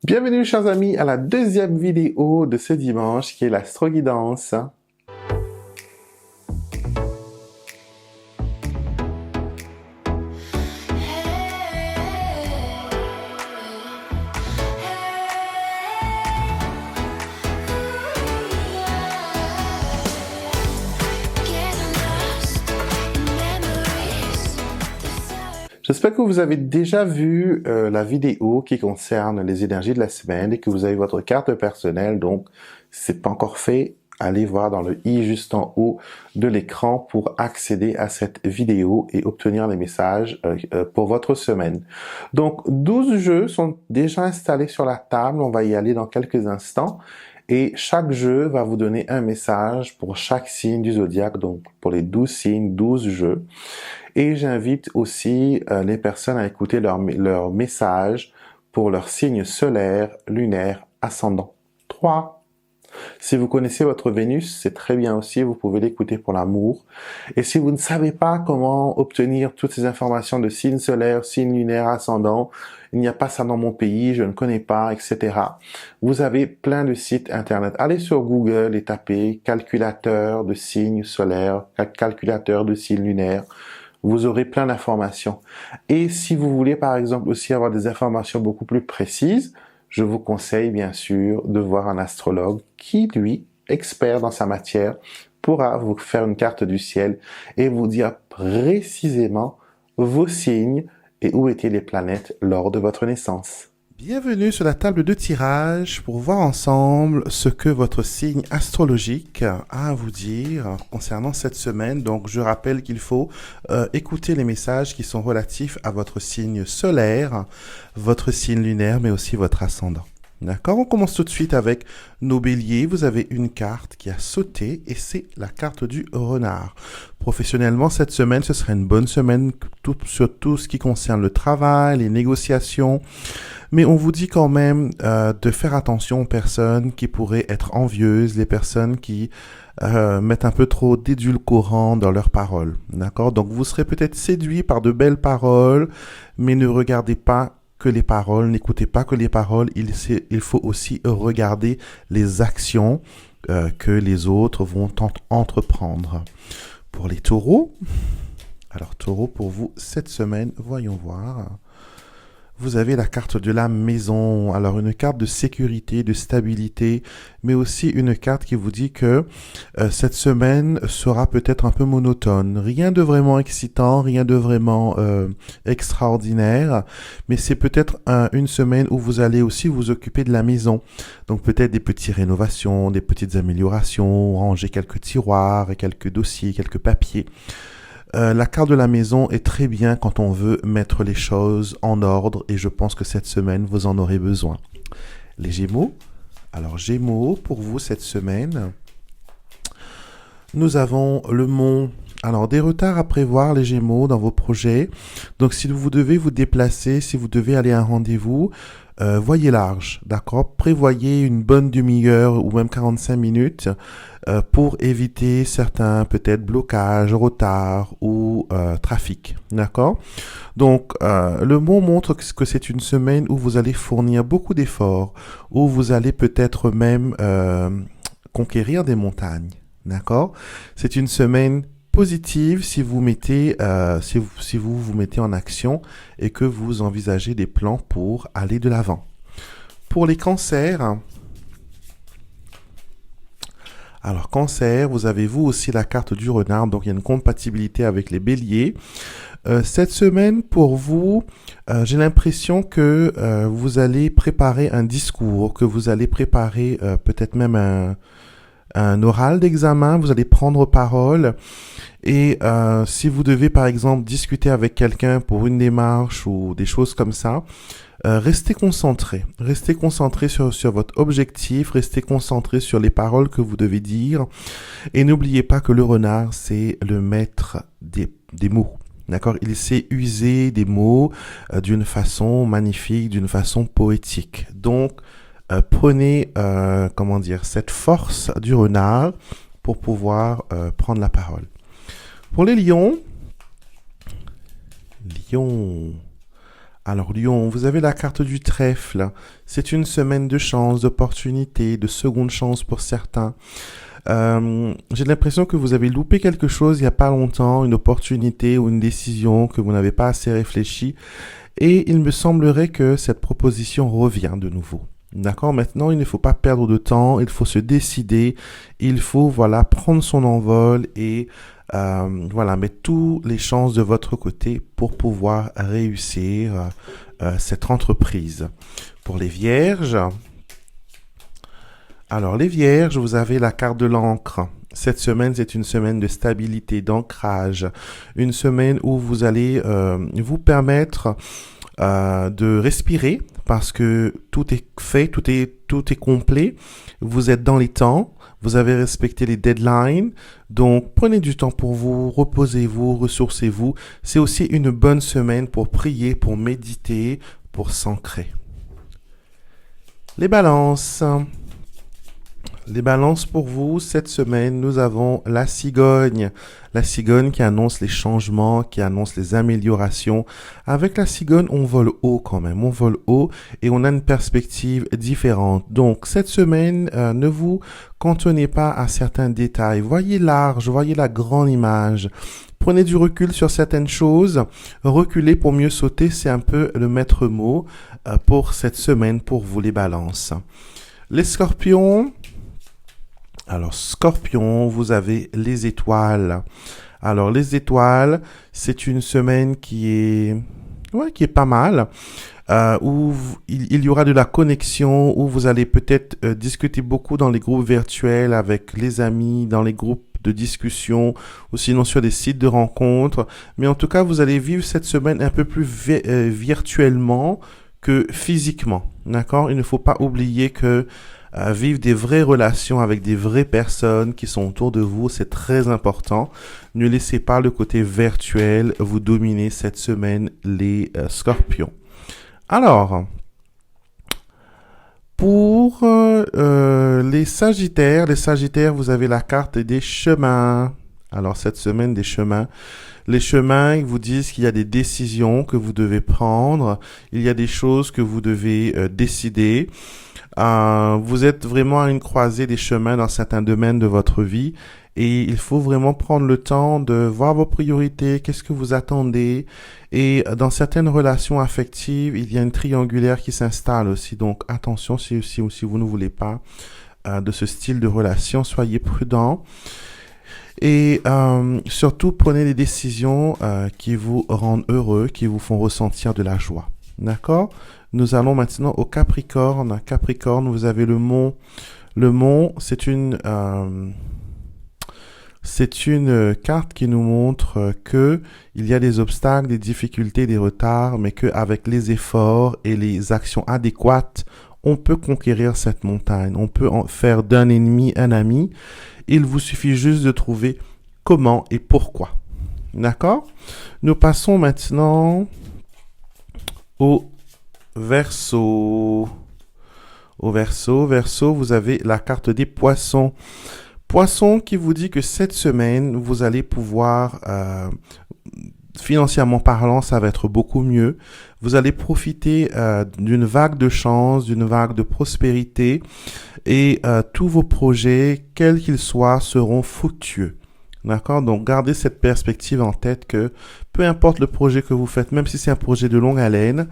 Bienvenue chers amis à la deuxième vidéo de ce dimanche qui est l'astroguidance. J'espère que vous avez déjà vu la vidéo qui concerne les énergies de la semaine et que vous avez votre carte personnelle. Donc, si ce n'est pas encore fait, allez voir dans le i juste en haut de l'écran pour accéder à cette vidéo et obtenir les messages pour votre semaine. Donc, 12 jeux sont déjà installés sur la table. On va y aller dans quelques instants. Et chaque jeu va vous donner un message pour chaque signe du zodiaque, donc pour les 12 signes, 12 jeux. Et j'invite aussi les personnes à écouter leur message pour leur signe solaire, lunaire, ascendant. 3. Si vous connaissez votre Vénus, c'est très bien aussi, vous pouvez l'écouter pour l'amour. Et si vous ne savez pas comment obtenir toutes ces informations de signe solaire, signe lunaire, ascendant, il n'y a pas ça dans mon pays, je ne connais pas, etc. Vous avez plein de sites internet. Allez sur Google et tapez calculateur de signes solaires, calculateur de signes lunaires. Vous aurez plein d'informations. Et si vous voulez, par exemple, aussi avoir des informations beaucoup plus précises, je vous conseille, bien sûr, de voir un astrologue qui, lui, expert dans sa matière, pourra vous faire une carte du ciel et vous dire précisément vos signes et où étaient les planètes lors de votre naissance. Bienvenue sur la table de tirage pour voir ensemble ce que votre signe astrologique a à vous dire concernant cette semaine. Donc, je rappelle qu'il faut écouter les messages qui sont relatifs à votre signe solaire, votre signe lunaire, mais aussi votre ascendant. D'accord? On commence tout de suite avec nos béliers. Vous avez une carte qui a sauté et c'est la carte du renard. Professionnellement, cette semaine, ce serait une bonne semaine sur tout ce qui concerne le travail, les négociations. Mais on vous dit quand même de faire attention aux personnes qui pourraient être envieuses, les personnes qui mettent un peu trop d'édulcorant dans leurs paroles. D'accord? Donc vous serez peut-être séduit par de belles paroles, mais ne regardez pas que les paroles, n'écoutez pas que les paroles, il faut aussi regarder les actions que les autres vont entreprendre. Pour les taureaux, alors taureau pour vous cette semaine, voyons voir. Vous avez la carte de la maison, alors une carte de sécurité, de stabilité, mais aussi une carte qui vous dit que cette semaine sera peut-être un peu monotone. Rien de vraiment excitant, rien de vraiment extraordinaire, mais c'est peut-être une semaine où vous allez aussi vous occuper de la maison. Donc peut-être des petites rénovations, des petites améliorations, ranger quelques tiroirs et quelques dossiers, quelques papiers. La carte de la maison est très bien quand on veut mettre les choses en ordre et je pense que cette semaine, vous en aurez besoin. Les Gémeaux. Alors, Gémeaux, pour vous, cette semaine, nous avons le mont. Alors, des retards à prévoir, les Gémeaux, dans vos projets. Donc, si vous devez vous déplacer, si vous devez aller à un rendez-vous, voyez large, d'accord? Prévoyez une bonne demi-heure ou même 45 minutes pour éviter certains peut-être blocages, retards ou trafic, d'accord? Donc, le mot montre que c'est une semaine où vous allez fournir beaucoup d'efforts, où vous allez peut-être même conquérir des montagnes, d'accord? C'est une semaine positive si vous mettez, si vous vous mettez en action et que vous envisagez des plans pour aller de l'avant. Pour les cancers, alors cancer, vous avez vous aussi la carte du renard, donc il y a une compatibilité avec les béliers. Cette semaine, pour vous, j'ai l'impression que vous allez préparer un discours, que vous allez préparer peut-être même un oral d'examen, vous allez prendre parole. Et si vous devez, par exemple, discuter avec quelqu'un pour une démarche ou des choses comme ça, restez concentré. Restez concentré sur votre objectif, restez concentré sur les paroles que vous devez dire. Et n'oubliez pas que le renard, c'est le maître des mots. D'accord? Il sait user des mots d'une façon magnifique, d'une façon poétique. Donc, prenez, cette force du renard pour pouvoir prendre la parole. Pour les lions, Alors Lion, vous avez la carte du trèfle. C'est une semaine de chance, d'opportunité, de seconde chance pour certains. J'ai l'impression que vous avez loupé quelque chose il n'y a pas longtemps, une opportunité ou une décision que vous n'avez pas assez réfléchi. Et il me semblerait que cette proposition revient de nouveau. D'accord? Maintenant, il ne faut pas perdre de temps, il faut se décider, il faut, voilà, prendre son envol et voilà, mettre toutes les chances de votre côté pour pouvoir réussir cette entreprise. Pour les vierges, alors les vierges, vous avez la carte de l'encre. Cette semaine, c'est une semaine de stabilité, d'ancrage, une semaine où vous allez vous permettre de respirer parce que tout est fait, tout est complet. Vous êtes dans les temps, vous avez respecté les deadlines. Donc, prenez du temps pour vous, reposez-vous, ressourcez-vous. C'est aussi une bonne semaine pour prier, pour méditer, pour s'ancrer. Les balances. Les balances pour vous, cette semaine, nous avons la cigogne. La cigogne qui annonce les changements, qui annonce les améliorations. Avec la cigogne, on vole haut quand même. On vole haut et on a une perspective différente. Donc, cette semaine, ne vous cantonnez pas à certains détails. Voyez large, voyez la grande image. Prenez du recul sur certaines choses. Reculer pour mieux sauter, c'est un peu le maître mot pour cette semaine pour vous les balances. Les scorpions. Alors, Scorpion, vous avez les étoiles. Alors, les étoiles, c'est une semaine qui est pas mal, où il y aura de la connexion, où vous allez peut-être discuter beaucoup dans les groupes virtuels avec les amis, dans les groupes de discussion, ou sinon sur des sites de rencontres. Mais en tout cas, vous allez vivre cette semaine un peu plus virtuellement que physiquement. D'accord? Il ne faut pas oublier que vivre des vraies relations avec des vraies personnes qui sont autour de vous, c'est très important. Ne laissez pas le côté virtuel vous dominer cette semaine, les scorpions. Alors, pour les sagittaires, vous avez la carte des chemins. Alors, cette semaine, des chemins. Les chemins vous disent qu'il y a des décisions que vous devez prendre. Il y a des choses que vous devez décider. Vous êtes vraiment à une croisée des chemins dans certains domaines de votre vie et il faut vraiment prendre le temps de voir vos priorités, qu'est-ce que vous attendez. Et dans certaines relations affectives, il y a une triangulaire qui s'installe aussi. Donc attention si vous ne voulez pas de ce style de relation, soyez prudent. Et surtout, prenez des décisions qui vous rendent heureux, qui vous font ressentir de la joie. D'accord? Nous allons maintenant au Capricorne. Capricorne, vous avez le mont. Le mont, c'est une carte qui nous montre que il y a des obstacles, des difficultés, des retards, mais qu'avec les efforts et les actions adéquates, on peut conquérir cette montagne. On peut en faire d'un ennemi un ami. Il vous suffit juste de trouver comment et pourquoi. D'accord? Nous passons maintenant au Verseau. Au Verseau, vous avez la carte des poissons. Poisson qui vous dit que cette semaine, vous allez pouvoir, financièrement parlant, ça va être beaucoup mieux. Vous allez profiter d'une vague de chance, d'une vague de prospérité et tous vos projets, quels qu'ils soient, seront fructueux. D'accord? Donc, gardez cette perspective en tête que peu importe le projet que vous faites, même si c'est un projet de longue haleine,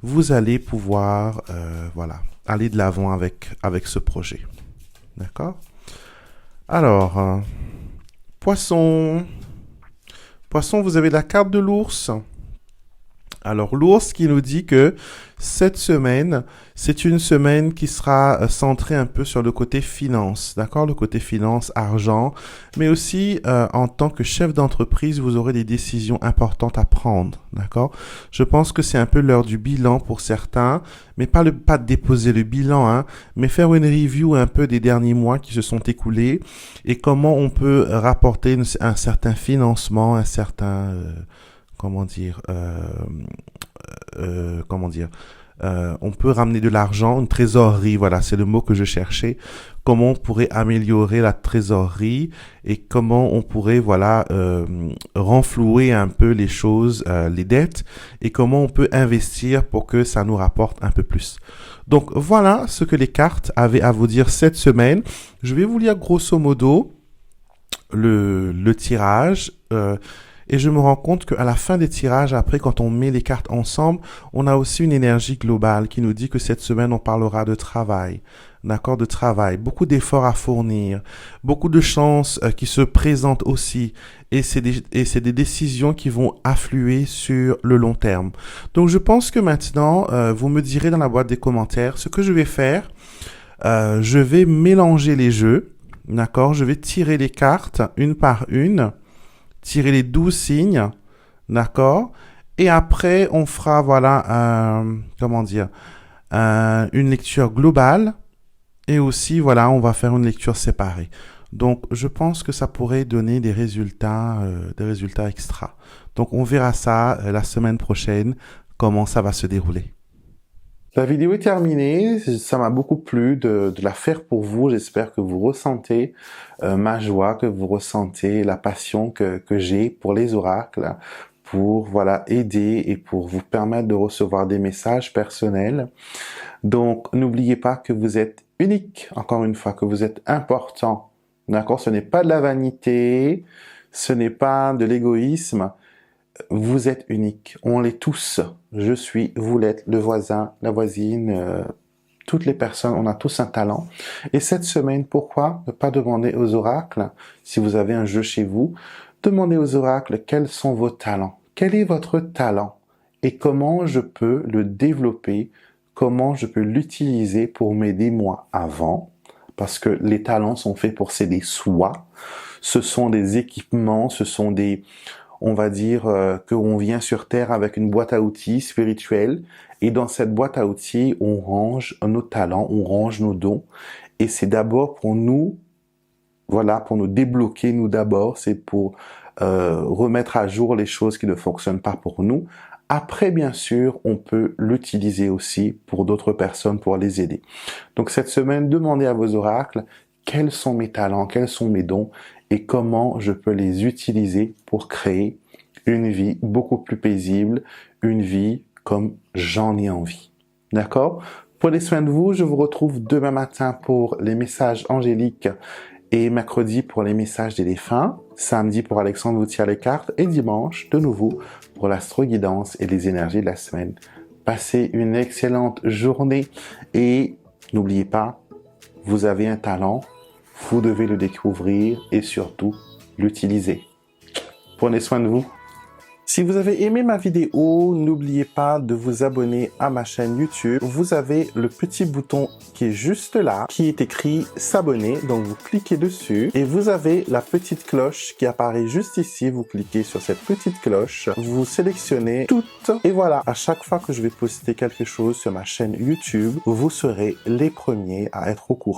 vous allez pouvoir, aller de l'avant avec ce projet. D'accord? Alors, Poisson. Poisson, vous avez la carte de l'ours. Alors, l'ours qui nous dit que cette semaine, c'est une semaine qui sera centrée un peu sur le côté finance, d'accord? Le côté finance, argent, mais aussi en tant que chef d'entreprise, vous aurez des décisions importantes à prendre, d'accord? Je pense que c'est un peu l'heure du bilan pour certains, mais pas de déposer le bilan, hein, mais faire une review un peu des derniers mois qui se sont écoulés et comment on peut rapporter un certain financement, un certain on peut ramener de l'argent, une trésorerie, voilà, c'est le mot que je cherchais. Comment on pourrait améliorer la trésorerie et comment on pourrait, voilà, renflouer un peu les choses, les dettes, et comment on peut investir pour que ça nous rapporte un peu plus. Donc voilà ce que les cartes avaient à vous dire cette semaine. Je vais vous lire grosso modo le tirage. Et je me rends compte qu'à la fin des tirages, après, quand on met les cartes ensemble, on a aussi une énergie globale qui nous dit que cette semaine, on parlera de travail. D'accord, de travail. Beaucoup d'efforts à fournir. Beaucoup de chances qui se présentent aussi. Et c'est des décisions qui vont affluer sur le long terme. Donc, je pense que maintenant, vous me direz dans la boîte des commentaires ce que je vais faire. Je vais mélanger les jeux. D'accord, je vais tirer les cartes une par une. Tirer les 12 signes, d'accord? Et après, on fera, voilà, une lecture globale. Et aussi, voilà, on va faire une lecture séparée. Donc, je pense que ça pourrait donner des résultats extra. Donc, on verra ça la semaine prochaine, comment ça va se dérouler. La vidéo est terminée, ça m'a beaucoup plu de la faire pour vous. J'espère que vous ressentez ma joie, que vous ressentez la passion que j'ai pour les oracles, pour voilà aider et pour vous permettre de recevoir des messages personnels. Donc n'oubliez pas que vous êtes unique, encore une fois, que vous êtes important. D'accord? Ce n'est pas de la vanité, ce n'est pas de l'égoïsme. Vous êtes unique, on l'est tous. Je suis, vous l'êtes, le voisin, la voisine, toutes les personnes, on a tous un talent. Et cette semaine, pourquoi ne pas demander aux oracles, si vous avez un jeu chez vous, demandez aux oracles quels sont vos talents. Quel est votre talent? Et comment je peux le développer? Comment je peux l'utiliser pour m'aider moi avant? Parce que les talents sont faits pour s'aider soi. Ce sont des équipements, ce sont des... On va dire qu'on vient sur Terre avec une boîte à outils spirituelle et dans cette boîte à outils, on range nos talents, on range nos dons et c'est d'abord pour nous, voilà, pour nous débloquer, nous d'abord, c'est pour remettre à jour les choses qui ne fonctionnent pas pour nous. Après, bien sûr, on peut l'utiliser aussi pour d'autres personnes, pour les aider. Donc cette semaine, demandez à vos oracles quels sont mes talents, quels sont mes dons et comment je peux les utiliser pour créer une vie beaucoup plus paisible, une vie comme j'en ai envie. D'accord? Prenez soin de vous, je vous retrouve demain matin pour les messages angéliques et mercredi pour les messages des défunts, samedi pour Alexandre vous tire les cartes et dimanche de nouveau pour l'astro-guidance et les énergies de la semaine. Passez une excellente journée et n'oubliez pas, vous avez un talent, vous devez le découvrir et surtout l'utiliser. Prenez soin de vous. Si vous avez aimé ma vidéo, n'oubliez pas de vous abonner à ma chaîne YouTube. Vous avez le petit bouton qui est juste là, qui est écrit s'abonner. Donc vous cliquez dessus et vous avez la petite cloche qui apparaît juste ici. Vous cliquez sur cette petite cloche, vous sélectionnez toutes et voilà. À chaque fois que je vais poster quelque chose sur ma chaîne YouTube, vous serez les premiers à être au courant.